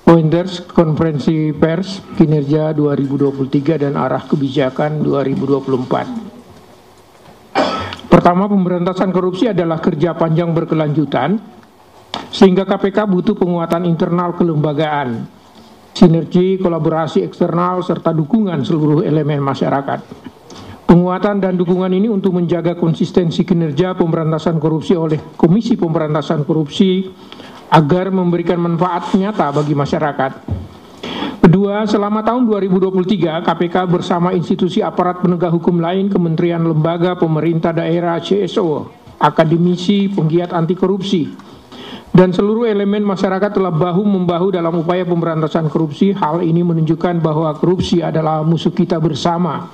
Pointers Konferensi Pers Kinerja 2023 dan Arah Kebijakan 2024. Pertama, pemberantasan korupsi adalah kerja panjang berkelanjutan, sehingga KPK butuh penguatan internal kelembagaan, sinergi, kolaborasi eksternal, serta dukungan seluruh elemen masyarakat. Penguatan dan dukungan ini untuk menjaga konsistensi kinerja pemberantasan korupsi oleh Komisi Pemberantasan Korupsi agar memberikan manfaat nyata bagi masyarakat. Kedua, selama tahun 2023, KPK bersama institusi aparat penegak hukum lain, kementerian, lembaga, pemerintah daerah, CSO, akademisi, penggiat anti korupsi, dan seluruh elemen masyarakat telah bahu-membahu dalam upaya pemberantasan korupsi. Hal ini menunjukkan bahwa korupsi adalah musuh kita bersama.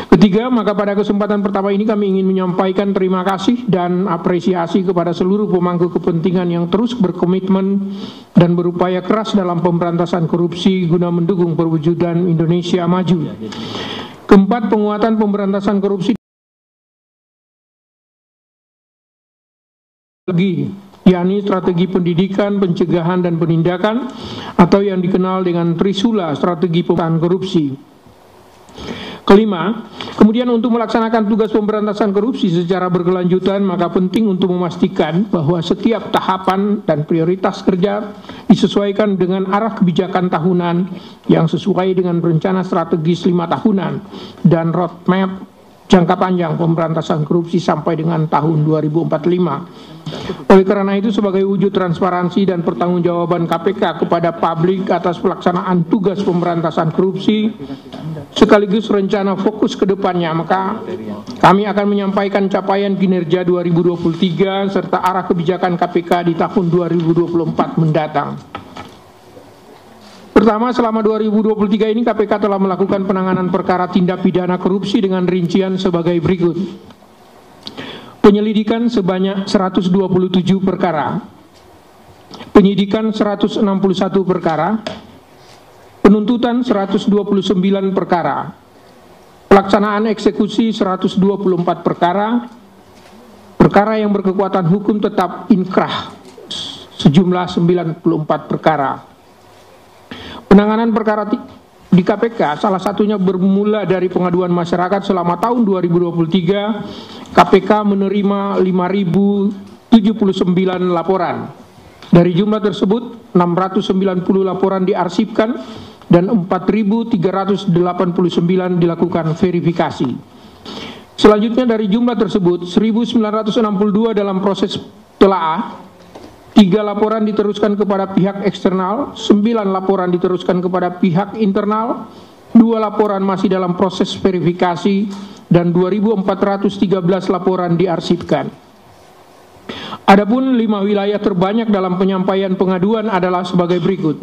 Ketiga, maka pada kesempatan pertama ini kami ingin menyampaikan terima kasih dan apresiasi kepada seluruh pemangku kepentingan yang terus berkomitmen dan berupaya keras dalam pemberantasan korupsi guna mendukung perwujudan Indonesia maju. Keempat, penguatan pemberantasan korupsi yakni strategi pendidikan, pencegahan, dan penindakan, atau yang dikenal dengan Trisula, strategi pemberantasan korupsi. Kelima, kemudian untuk melaksanakan tugas pemberantasan korupsi secara berkelanjutan, maka penting untuk memastikan bahwa setiap tahapan dan prioritas kerja disesuaikan dengan arah kebijakan tahunan yang sesuai dengan rencana strategis 5 tahunan dan roadmap jangka panjang pemberantasan korupsi sampai dengan tahun 2045. Oleh karena itu, sebagai wujud transparansi dan pertanggungjawaban KPK kepada publik atas pelaksanaan tugas pemberantasan korupsi sekaligus rencana fokus ke depannya, maka kami akan menyampaikan capaian kinerja 2023 serta arah kebijakan KPK di tahun 2024 mendatang. Pertama, selama 2023 ini KPK telah melakukan penanganan perkara tindak pidana korupsi dengan rincian sebagai berikut. Penyelidikan sebanyak 127 perkara, penyidikan 161 perkara, penuntutan 129 perkara, pelaksanaan eksekusi 124 perkara, perkara yang berkekuatan hukum tetap inkrah sejumlah 94 perkara. Penanganan perkara di KPK salah satunya bermula dari pengaduan masyarakat. Selama tahun 2023 KPK menerima 5.079 laporan. Dari jumlah tersebut 690 laporan diarsipkan dan 4.389 dilakukan verifikasi. Selanjutnya dari jumlah tersebut 1.962 dalam proses telaah, 3 laporan diteruskan kepada pihak eksternal, 9 laporan diteruskan kepada pihak internal, 2 laporan masih dalam proses verifikasi, dan 2.413 laporan diarsipkan. Adapun 5 wilayah terbanyak dalam penyampaian pengaduan adalah sebagai berikut.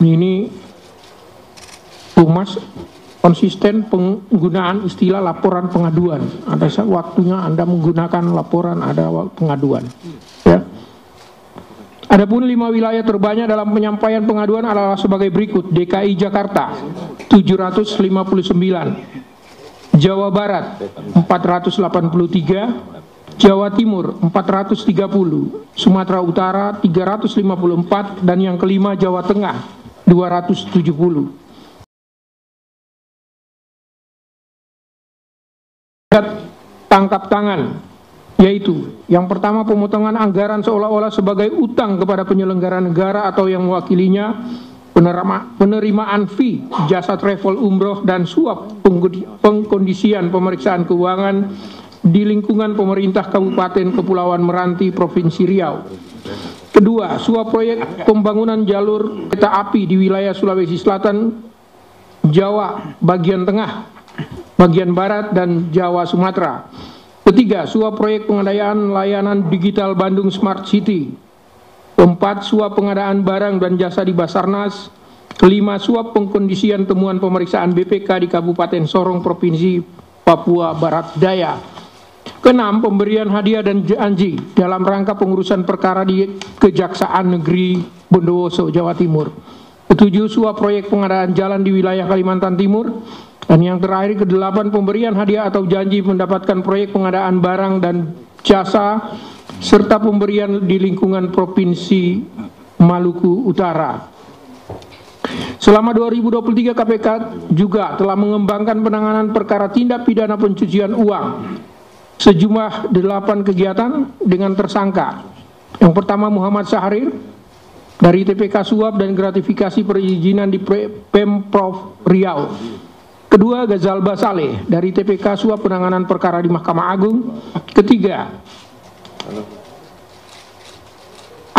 Ini Humas konsisten penggunaan istilah laporan pengaduan. Ada waktunya Anda menggunakan laporan, ada pengaduan. Ya. Adapun 5 wilayah terbanyak dalam penyampaian pengaduan adalah sebagai berikut. DKI Jakarta 759, Jawa Barat 483, Jawa Timur 430, Sumatera Utara 354, dan yang kelima Jawa Tengah 270. Tangkap tangan, yaitu yang pertama pemotongan anggaran seolah-olah sebagai utang kepada penyelenggara negara atau yang mewakilinya, penerimaan fee jasa travel umroh dan suap pengkondisian pemeriksaan keuangan di lingkungan pemerintah Kabupaten Kepulauan Meranti Provinsi Riau. Kedua, suap proyek pembangunan jalur kereta api di wilayah Sulawesi Selatan, Jawa bagian tengah, bagian barat, dan Jawa Sumatera. Ketiga, suap proyek pengadaan layanan digital Bandung Smart City. Keempat, suap pengadaan barang dan jasa di Basarnas. Kelima, suap pengkondisian temuan pemeriksaan BPK di Kabupaten Sorong Provinsi Papua Barat Daya. Keenam, pemberian hadiah dan janji dalam rangka pengurusan perkara di Kejaksaan Negeri Bondowoso, Jawa Timur. Ketujuh, suap proyek pengadaan jalan di wilayah Kalimantan Timur. Dan yang terakhir, kedelapan, pemberian hadiah atau janji mendapatkan proyek pengadaan barang dan jasa serta pemberian di lingkungan Provinsi Maluku Utara. Selama 2023 KPK juga telah mengembangkan penanganan perkara tindak pidana pencucian uang sejumlah 8 kegiatan dengan tersangka. Yang pertama Muhammad Syahrir dari TPK Suap dan Gratifikasi Perizinan di Pemprov Riau. Kedua Ghazal Basaleh dari TPK Suap Penanganan Perkara di Mahkamah Agung. Ketiga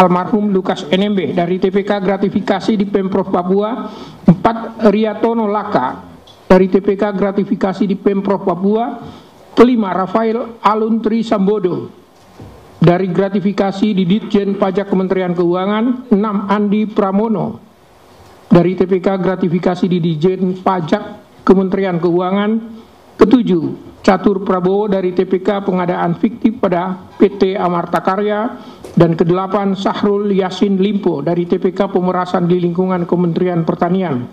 almarhum Lukas NMB dari TPK Gratifikasi di Pemprov Papua. 4 Riyatono Laka dari TPK Gratifikasi di Pemprov Papua. Kelima Rafael Aluntri Sambodo dari Gratifikasi di Ditjen Pajak Kementerian Keuangan. 6 Andi Pramono dari TPK Gratifikasi di Ditjen Pajak Kementerian Keuangan. Ketujuh Catur Prabowo dari TPK Pengadaan Fiktif pada PT Amarta Karya. Dan ke-8 Sahrul Yasin Limpo dari TPK Pemerasan di Lingkungan Kementerian Pertanian.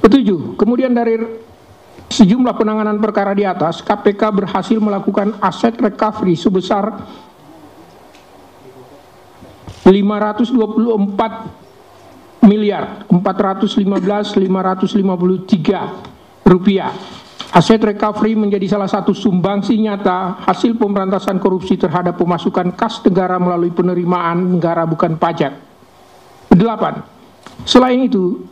Ketujuh, kemudian dari sejumlah penanganan perkara di atas, KPK berhasil melakukan aset recovery sebesar 524.415.553 rupiah. Aset recovery menjadi salah satu sumbangsi nyata hasil pemberantasan korupsi terhadap pemasukan kas negara melalui penerimaan negara bukan pajak. 8. Selain itu,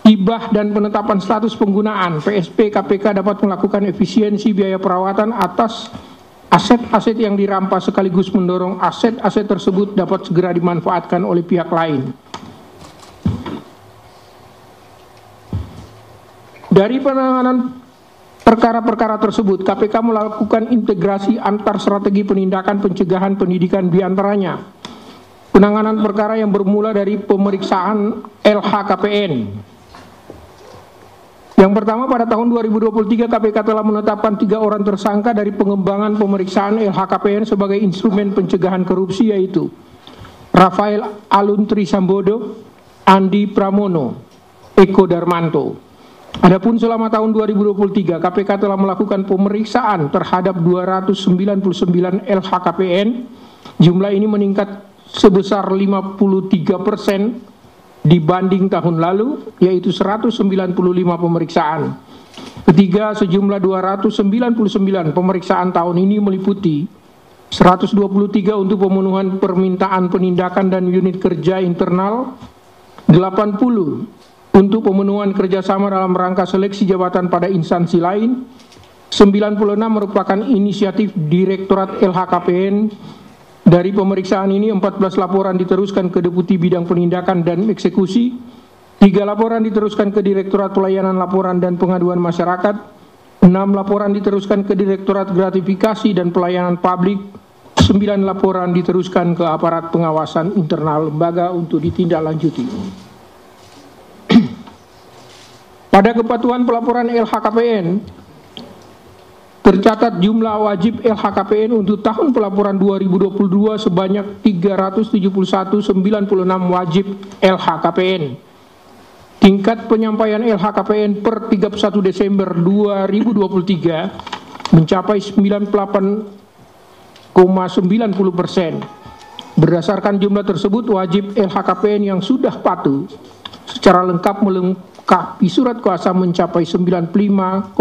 hibah dan penetapan status penggunaan PSP KPK dapat melakukan efisiensi biaya perawatan atas aset-aset yang dirampas sekaligus mendorong aset-aset tersebut dapat segera dimanfaatkan oleh pihak lain. Dari penanganan perkara-perkara tersebut, KPK melakukan integrasi antar strategi penindakan pencegahan pendidikan, diantaranya penanganan perkara yang bermula dari pemeriksaan LHKPN. Yang pertama, pada tahun 2023 KPK telah menetapkan 3 orang tersangka dari pengembangan pemeriksaan LHKPN sebagai instrumen pencegahan korupsi, yaitu Rafael Aluntri Sambodo, Andi Pramono, Eko Darmanto. Adapun selama tahun 2023 KPK telah melakukan pemeriksaan terhadap 299 LHKPN. Jumlah ini meningkat sebesar 53% dibanding tahun lalu, yaitu 195 pemeriksaan. Ketiga, sejumlah 299 pemeriksaan tahun ini meliputi 123 untuk pemenuhan permintaan penindakan dan unit kerja internal, 80 untuk pemenuhan kerjasama dalam rangka seleksi jabatan pada instansi lain, 96 merupakan inisiatif Direktorat LHKPN. Dari pemeriksaan ini 14 laporan diteruskan ke Deputi Bidang Penindakan dan Eksekusi, 3 laporan diteruskan ke Direktorat Pelayanan Laporan dan Pengaduan Masyarakat, 6 laporan diteruskan ke Direktorat Gratifikasi dan Pelayanan Publik, 9 laporan diteruskan ke aparat pengawasan internal lembaga untuk ditindaklanjuti. Pada kepatuhan pelaporan LHKPN, tercatat jumlah wajib LHKPN untuk tahun pelaporan 2022 sebanyak 371.96 wajib LHKPN. Tingkat penyampaian LHKPN per 31 Desember 2023 mencapai 98,90%. Berdasarkan jumlah tersebut, wajib LHKPN yang sudah patuh secara lengkap melengkapi surat kuasa mencapai 95,88%.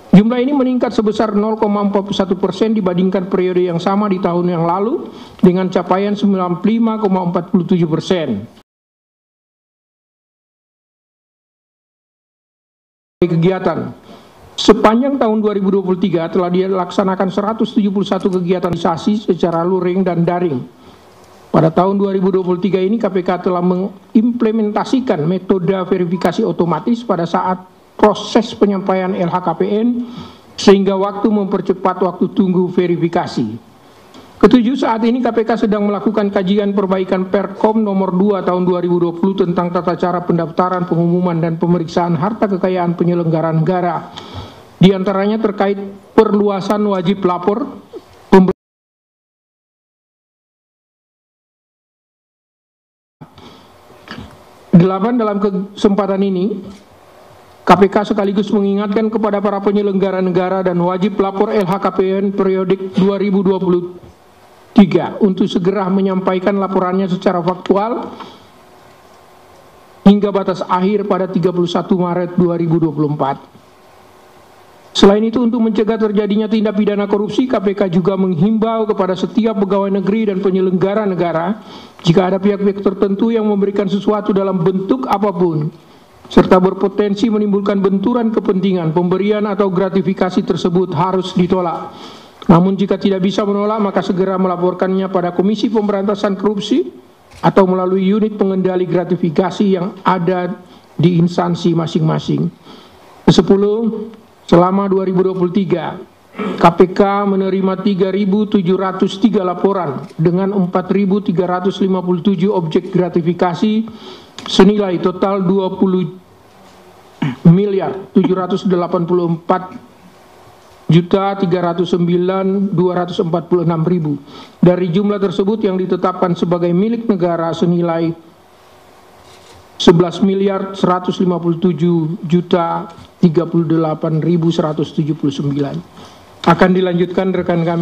Jumlah ini meningkat sebesar 0,41% dibandingkan periode yang sama di tahun yang lalu dengan capaian 95,47%. Kegiatan sepanjang tahun 2023 telah dilaksanakan 171 kegiatan secara luring dan daring. Pada tahun 2023 ini KPK telah mengimplementasikan metode verifikasi otomatis pada saat proses penyampaian LHKPN sehingga mempercepat waktu tunggu verifikasi. Ketujuh, saat ini KPK sedang melakukan kajian perbaikan Perkom nomor 2 tahun 2020 tentang tata cara pendaftaran, pengumuman dan pemeriksaan harta kekayaan penyelenggara negara. Di antaranya terkait perluasan wajib lapor, 8. Dalam kesempatan ini KPK sekaligus mengingatkan kepada para penyelenggara negara dan wajib lapor LHKPN periodik 2023 3. Untuk segera menyampaikan laporannya secara faktual hingga batas akhir pada 31 Maret 2024. Selain itu, untuk mencegah terjadinya tindak pidana korupsi, KPK juga menghimbau kepada setiap pegawai negeri dan penyelenggara negara, jika ada pihak-pihak tertentu yang memberikan sesuatu dalam bentuk apapun, serta berpotensi menimbulkan benturan kepentingan, pemberian atau gratifikasi tersebut harus ditolak. Namun jika tidak bisa menolak, maka segera melaporkannya pada Komisi Pemberantasan Korupsi atau melalui unit pengendali gratifikasi yang ada di instansi masing-masing. 10. Selama 2023, KPK menerima 3.703 laporan dengan 4.357 objek gratifikasi senilai total 20.309.246.000. Dari jumlah tersebut yang ditetapkan sebagai milik negara senilai 11.157.038.179. Akan dilanjutkan rekan kami.